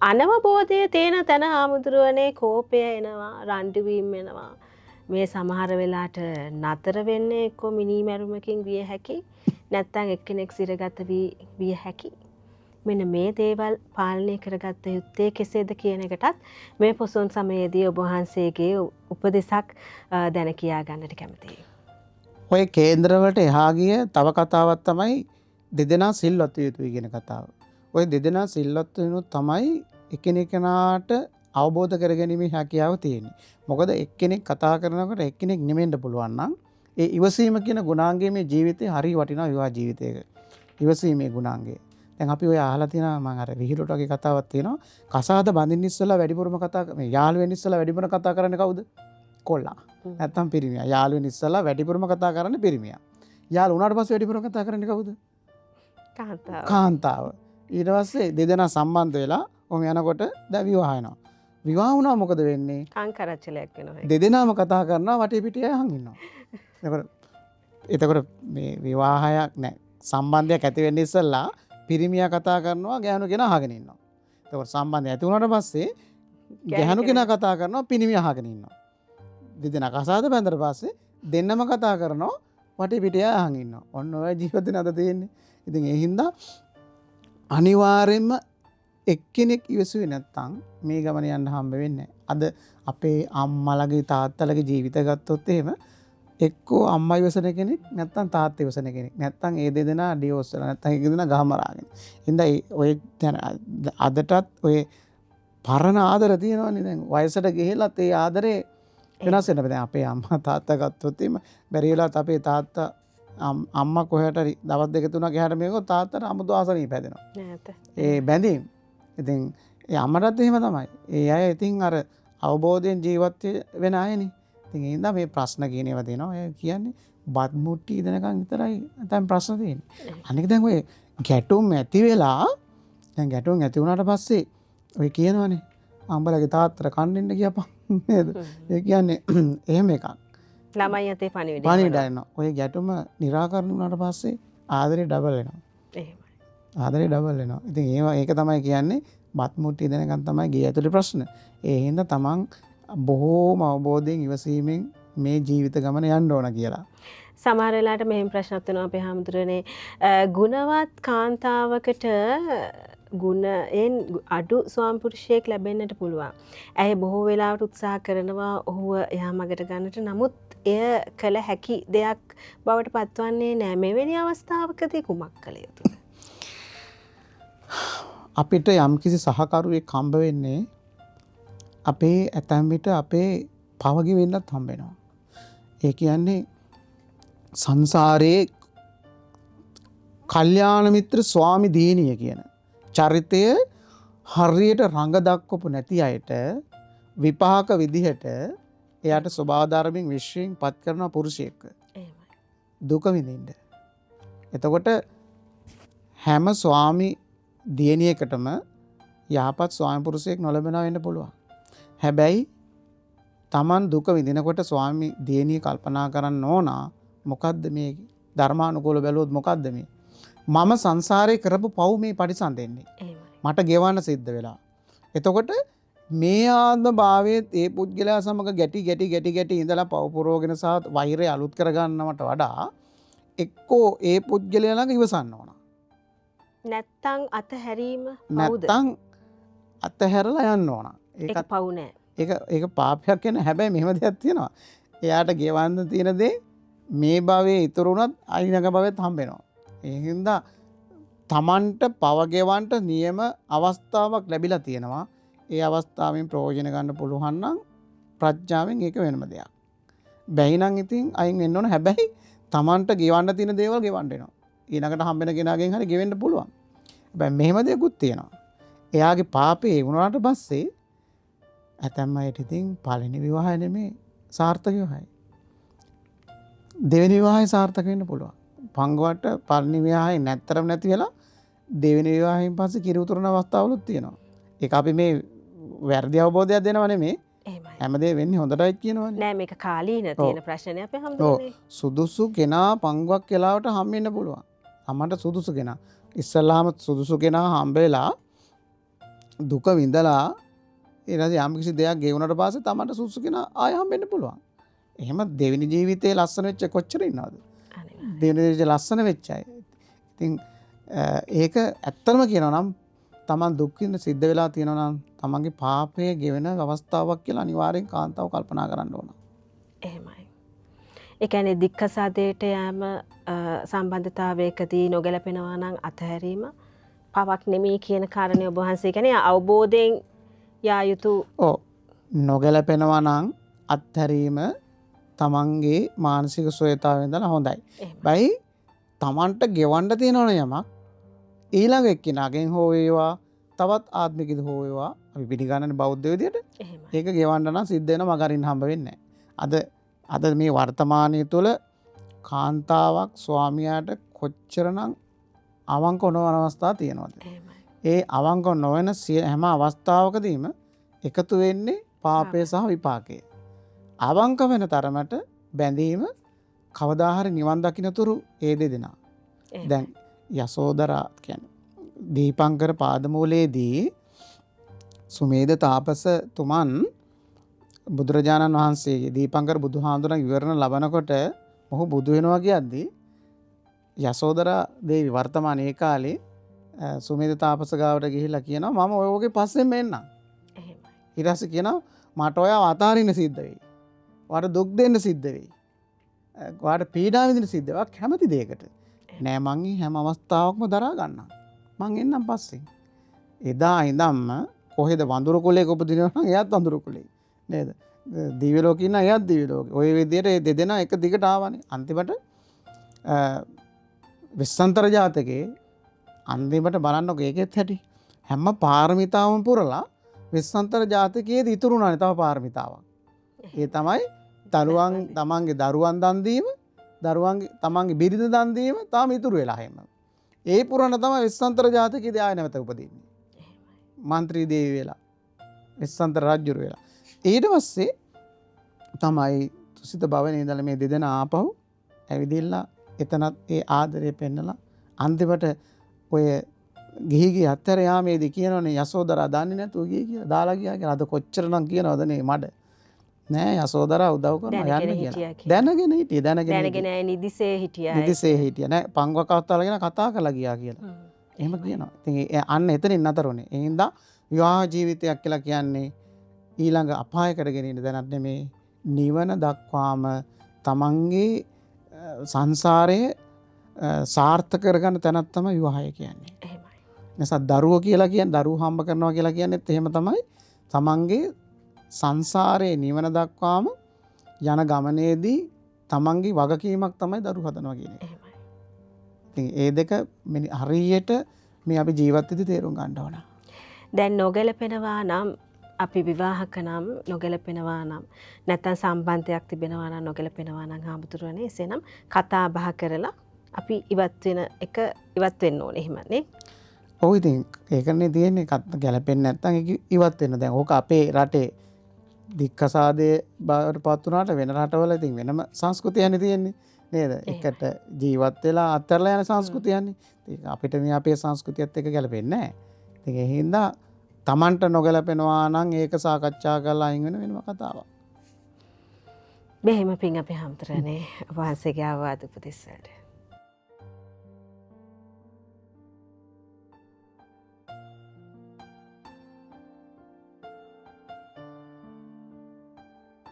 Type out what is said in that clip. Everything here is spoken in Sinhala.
අනවබෝධයේ තේන තැන හාමුදුරුවනේ කෝපය එනවා රණ්ඩුවීම් එනවා මේ සමහර වෙලාට නතර වෙන්නේ එක්කෝ මිනීමැරුමකින් විය හැකි නැත්තම් එක්කෙනෙක් සිරගත විය හැකි මෙන්න මේ දේවල් පාලනය කරගත්ත යුත්තේ කෙසේද කියන එකටත් මේ පොසොන් සමයේදී ඔබ වහන්සේගේ උපදෙසක් දැන කියා ගන්නට කැමතියි. ඔය කේන්ද්‍රවලට එහා ගිය තව කතාවක් තමයි දෙදෙනා සිල්වත් විය යුතුයි කියන කතාව. ඔය දෙදෙනා සිල්වත් වෙනුත් තමයි එකිනෙකනාට අවබෝධ කරගැනීමේ හැකියාව තියෙන්නේ. මොකද එක්කෙනෙක් කතා කරනකොට එක්කෙනෙක් නෙමෙන්න පුළුවන් නම් ඒ ඉවසීම කියන ගුණාංගය මේ ජීවිතේ හරිය වටිනා විවාහ ජීවිතයක. ඉවසීමේ ගුණාංගය. දැන් අපි ඔය අහලා තියෙනවා මම අර විහිළුට වගේ කතාවක් තියෙනවා. කසාද බඳින්න ඉස්සලා වැඩිපුරම කතා මේ යාළු වෙන්න ඉස්සලා වැඩිපුරම කතා කරන්නේ කවුද? කොල්ලා. නැත්තම් පිරිමියා. යාළු වෙන්න ඉස්සලා වැඩිපුරම කතා කරන්නේ පිරිමියා. යාළු වුණාට පස්සේ වැඩිපුරම කතා කරන්නේ කවුද? කාන්තාව. කාන්තාව. ඊට පස්සේ දෙදෙනා සම්බන්ධ වෙලා ඔහම යනකොට දැන් විවාහ වෙනවා. විවාහ වුණා මොකද වෙන්නේ? අංකරච්චලයක් වෙනවා. දෙදෙනාම කතා කරනවා වටේ පිටේ අහන් ඉන්නවා. එතකොට මේ විවාහයක් නෑ සම්බන්ධයක් ඇති වෙන්න ඉස්සෙල්ලා පිරිමියා කතා කරනවා ගැහණු කෙනා අහගෙන ඉන්නවා. එතකොට සම්බන්ධය ඇති වුණාට පස්සේ ගැහණු කෙනා කතා කරනවා පිරිමියා අහගෙන ඉන්නවා. දෙදෙනා කසාද බැඳලා පස්සේ දෙන්නම කතා කරනවා වටේ පිටේ අහන් ඉන්නවා. ඔන්න ඔය ජීවිතේ නේද තියෙන්නේ. ඉතින් ඒ හින්දා අනිවාර්යයෙන්ම එක්කෙනෙක් ඉවසුවේ නැත්තම් මේ ගමන යන්න හම්බ වෙන්නේ නැහැ. අද අපේ අම්මලගේ තාත්තලගේ ජීවිත ගත්තොත් එහෙම එක්කෝ අම්මා ඉවසන කෙනෙක් නැත්තම් තාත්තා ඉවසන කෙනෙක්. නැත්තම් ඒ දෙදෙනා ඩිවෝස් වෙලා නැත්තම් ඒ දෙදෙනා ගහමරාගෙන. හින්දා ඔය දැන් අදටත් ඔය පරණ ආදර තියෙනවනේ දැන් වයසට ගිහිල්ලත් ඒ ආදරේ වෙනස් වෙනවා. දැන් අපේ අම්මා තාත්තා ගත්තොත් එහෙම බැරි වෙලාවත් අපේ තාත්තා අම්මා කොහෙට හරි දවස් දෙක තුනක් එහාට මේකෝ තාත්තට 아무තු ආසනීප හැදෙනවා. නැත. ඒ බැඳීම්. ඉතින් ඒ අම්මටත් එහෙම තමයි. ඒ අය ඉතින් අර අවබෝධයෙන් ජීවත් වෙන අයනේ. ඉතින් ඒ හින්දා මේ ප්‍රශ්න කියන ඒවා දෙනවා. ඒ කියන්නේ බත් මුට්ටි ඉදනකම් විතරයි නැත්නම් ප්‍රශ්න තියෙන්නේ. අනික දැන් ඔය ගැටුම් ඇති වෙලා දැන් ගැටුම් ඇති වුණාට පස්සේ ඔය කියනවනේ අම්බලගේ තාත්තට කන්නෙන්න කියපන් නේද? ඒ කියන්නේ එහෙම එකක්. ළමයි අතේ පණිවිඩය. පණිවිඩ යනවා. ඔය ගැටුම निराකරණ වුණාට පස්සේ ආදරේ ඩබල් වෙනවා. එහෙමයි. ආදරේ ඩබල් වෙනවා. ඉතින් ඒක තමයි කියන්නේ බත් මුට්ටි දෙනකන් තමයි ගේ ඇතුලේ ප්‍රශ්න. ඒ හින්දා තමන් බොහෝම අවබෝධයෙන් ඉවසීමෙන් මේ ජීවිත ගමන යන්න ඕන කියලා. සමහර වෙලාවට මෙහෙම ප්‍රශ්නත් වෙනවා අපේ හැමදෙරනේ ගුණවත් කාන්තාවකට ගුණයෙන් අඩු ස්වාමිපුරුෂයෙක් ලැබෙන්නට පුළුවන්. ඇය බොහෝ වෙලාවට උත්සාහ කරනවා ඔහුව එහා මගට ගන්නට. නමුත් එය කළ හැකි දෙයක් බවට පත්වන්නේ නැහැ. මෙවැනි අවස්ථාවකදී කුමක් කළ යුතුද? අපිට යම්කිසි සහකරුවෙක් හම්බ වෙන්නේ අපේ ඇතැම් විට අපේ පවගි වෙන්නත් හම්බ වෙනවා. ඒ කියන්නේ සංසාරයේ කල්යාණ මිත්‍ර ස්වාමි දීනිය කියන චරිතය හරියට රඟ දක්වපු නැති අයට විපාක විදිහට එයාට ස්වභාව ධර්මයෙන් විශ්වයෙන් පත් කරන පුරුෂයෙක් දුක විඳින්න. එතකොට හැම ස්වාමි දියණියකටම යහපත් ස්වාමි පුරුෂයෙක් නොලැබෙනා වෙන්න පුළුවන්. හැබැයි Taman දුක විඳිනකොට ස්වාමි දියණිය කල්පනා කරන්න ඕන මොකද්ද මේ ධර්මානුකූල බැලුවොත් මොකද්ද මේ මම සංසාරේ කරපු පව් මේ පරිසම් දෙන්නේ. මට ගෙවන්න සිද්ධ වෙලා. එතකොට මේ ආත්ම භාවයේ ඒ පුද්ගලයා සමග ගැටි ඉඳලා පව පුරවගෙන සහ වෛරය අලුත් කරගන්නවට වඩා එක්කෝ ඒ පුද්ගලයා ළඟ ඉවසන්න ඕන. නැත්තම් අතහැරීම නැත්තම් අතහැරලා යන්න ඕන. ඒක පව් නෑ. ඒක පාපයක් කියන හැබැයි මෙහෙම දෙයක් තියෙනවා. එයාට ගෙවන්න තියෙන දේ මේ භවයේ ඉතුරු වුණත් අයිනක භවෙත් හම්බ වෙනවා. ඒ හින්දා තමන්ට පව ගෙවන්නට නියම අවස්ථාවක් ලැබිලා තියෙනවා. ඒ අවස්ථාවෙන් ප්‍රයෝජන ගන්න පුළුවන් නම් ප්‍රඥාවෙන් ඒක වෙනම දෙයක්. බැයි නම් ඉතින් අයින් වෙන්න ඕන. හැබැයි තමන්ට ගෙවන්න තියෙන දේවල් ගෙවන්න වෙනවා. ඊළඟට හම්බෙන කෙනාගෙන් හරි ගෙවෙන්න පුළුවන්. හැබැයි මෙහෙම දෙයක්ත් තියෙනවා. එයාගේ පාපේ වුණාට පස්සේ ඇතැම් අයට ඉතින් පළවෙනි විවාහය නෙමේ සාර්ථක විවාහය. දෙවෙනි විවාහය සාර්ථක වෙන්න පුළුවන්. පංගුවට පළවෙනි විවාහය නැත්තරම නැති වෙලා දෙවෙනි විවාහයෙන් පස්සේ කිරි උතුරන අවස්ථාවලුත් තියෙනවා. ඒක අපි මේ වැරදි අවබෝධයක් දෙනව නෙමේ. හැමදේ වෙන්නේ හොඳටයි කියනවනේ. නෑ මේක කාලීන තියෙන ප්‍රශ්නනේ අපේ හැමදෙන්නේ. සුදුසු කෙනා පංගුවක් වෙලාවට හම් වෙන්න පුළුවන්. අම්මන්ට සුදුසු කෙනා. ඉස්සල්ලාම සුදුසු කෙනා හම්බෙලා දුක විඳලා ඊට යම් කිසි දෙයක් ගෙවුනට පස්සේ තමන්ට සුසු කෙනා ආය හම්බෙන්න පුළුවන්. එහෙම දෙවෙනි ජීවිතේ ලස්සන වෙච්ච කොච්චර ඉන්නවද? දෙවෙනි ජීවිතේ ලස්සන වෙච්ච අය. ඉතින් ඒක ඇත්තම කියනවා නම් තමන් දුක් විඳ සිද්ධ වෙලා තියෙනවා නම් තමන්ගේ පාපය ගෙවෙන අවස්ථාවක් කියලා අනිවාර්යෙන් කාන්තාව කල්පනා කරන්න ඕන. එහෙමයි. ඒ කියන්නේ දික්කසාදයට යෑම සම්බන්ධතාවයකදී නොගැලපෙනවා නම් අතහැරීම පවක් නෙමෙයි කියන කාරණේ ඔබ වහන්සේ කියන්නේ අවබෝධයෙන් යා යුතු. ඔව්. නොගැලපෙනවා නම් අත්හැරීම තමන්ගේ මානසික සුවතාවෙන් ඉඳලා හොඳයි. බයි තමන්ට ගෙවන්න තියෙනවනේ යමක් ඊළඟ එක්කිනාගෙන් හෝ වේවා තවත් ආත්මිකද හෝ වේවා අපි පිළිගන්නනේ බෞද්ධ විදියට ඒක ගෙවන්න නම් සිද්ධ වෙන මගරින් හම්බ වෙන්නේ නැහැ. අද මේ වර්තමානයේ තුල කාන්තාවක් ස්වාමියාට කොච්චරනම් අවංක නොවන අවස්ථා තියෙනවද? ඒ අවංක නොවන හැම අවස්ථාවකදීම එකතු වෙන්නේ පාපය සහ විපාකය. අවංක වෙන තරමට බැඳීම කවදා හරි නිවන් දකින්නතුරු ඒ දෙදෙනා. දැන් යසෝදරා කියන්නේ දීපංකර පාදමූලයේදී සුමේද තාපසතුමන් බුදුරජාණන් වහන්සේගේ දීපංකර බුදුහාඳුනගේ විවරණ ලබනකොට මොහු බුදු වෙනවා කියද්දී යසෝදරා දේවි වර්තමානයේ කාලේ සුමේද තාපස ගාවට ගිහිල්ලා කියනවා මම ඔයගේ පස්සෙන් එන්නම්. එහෙමයි. ඊට පස්සේ කියනවා මට ඔයාව අතාරින්න සිද්ධ වෙයි. ඔයාට දුක් දෙන්න සිද්ධ වෙයි. ඔයාට පීඩා විඳින්න සිද්ධ වෙයි. කැමති දෙයකට. නෑ මං හැම අවස්ථාවකම දරා ගන්නම්. මං එන්නම් පස්සේ. එදා ඉඳන්ම කොහෙද වඳුරු කුලයක උපදිනවා නම් එයාත් වඳුරු කුලේ. නේද? දිව්‍ය ලෝකේ ඉන්න එයාත් දිව්‍ය ලෝකේ. ওই විදිහට මේ දෙදෙනා එක දිගට ආවනේ. අන්තිමට විස්සන්තර ජාතකේ අන්තිමට බලන්නකො ඒකෙත් හැටි. හැම පාරමිතාවම පුරලා විස්සන්තර ජාතකයේදී ඉතුරුනානේ තව පාරමිතාවක්. ඒ තමයි දරුවන් තමන්ගේ දරුවන් දන් දීම, දරුවන්ගේ තමන්ගේ බිරිඳ දන් දීම තාම ඉතුරු වෙලා හැම. ඒ පුරණ තමයි විස්සන්තර ජාතකයේදී ආය නැවත උපදින්නේ. මන්ත්‍රී දේවී වෙලා. විස්සන්තර රජුරු වෙලා. ඊට පස්සේ තමයි තුසිත භවනේ ඉඳලා මේ දෙදෙනා ආපහු ඇවිදින්න එතනත් ඒ ආදරය පෙන්නලා අන්තිමට ඔය ගිහි අත්තර යාමේදී කියනෝනේ යසෝදරා දන්නේ නැතුව ගියේ කියලා දාලා ගියා කියලා. අද කොච්චරනම් කියනවද නේ මඩ. නෑ යසෝදරා උදව් කරනවා යන්න කියලා. දැනගෙන හිටියේ දැනගෙන නිදිසේ හිටියා. නිදිසේ හිටියා නෑ පංගුවකවත් අල්ලගෙන කතා කරලා ගියා කියලා. එහෙම කියනවා. ඉතින් අන්න එතනින් නතරුනේ. ඒ හින්දා විවාහ ජීවිතයක් කියලා කියන්නේ ඊළඟ අපායකට ගෙනින්න දැනත් නෙමේ නිවන දක්වාම තමන්ගේ සංසාරයේ සාර්ථක කරගන්න තැනක් තමයි විවාහය කියන්නේ. එහෙමයි. නිසා දරුවෝ කියලා කියන්නේ දරුවෝ හම්බ කරනවා කියලා කියන්නේත් එහෙම තමයි. තමන්ගේ සංසාරයේ නිවන දක්වාම යන ගමනේදී තමන්ගේ වගකීමක් තමයි දරුවෝ හදනවා කියන්නේ. එහෙමයි. ඉතින් ඒ දෙක හරියට මේ අපි ජීවත් වෙද්දී තේරුම් ගන්න ඕන. දැන් නොගැලපෙනවා නම් අපි විවාහක නම් නොගැලපෙනවා නම් නැත්නම් සම්බන්ධයක් තිබෙනවා නම් නොගැලපෙනවා නම් හාමුදුරුවනේ එසේනම් කතා බහ කරලා අපි ඉවත් වෙන්න ඕනේ එහෙමනේ. ඔව් ඉතින් ඒකනේ තියෙන්නේ ගැලපෙන්නේ නැත්නම් ඒක ඉවත් වෙන්න. දැන් ඕක අපේ රටේ දික්කසාදයේ බාරපත් වුණාට වෙන රටවල ඉතින් වෙනම සංස්කෘතියන්නේ තියෙන්නේ නේද? එකට ජීවත් වෙලා අත්හැරලා යන සංස්කෘතියන්නේ. ඒක අපිට මේ අපේ සංස්කෘතියත් එක්ක ගැලපෙන්නේ නැහැ. ඉතින් ඒ හින්දා තමන්ට නොගැලපෙනවා නම් ඒක සාකච්ඡා කරලා අයින් වෙන වෙනම කතාවක්. මෙහෙම පින් අපේ හැමතරනේ වහන්සේගේ ආවාද උපදෙස් වලට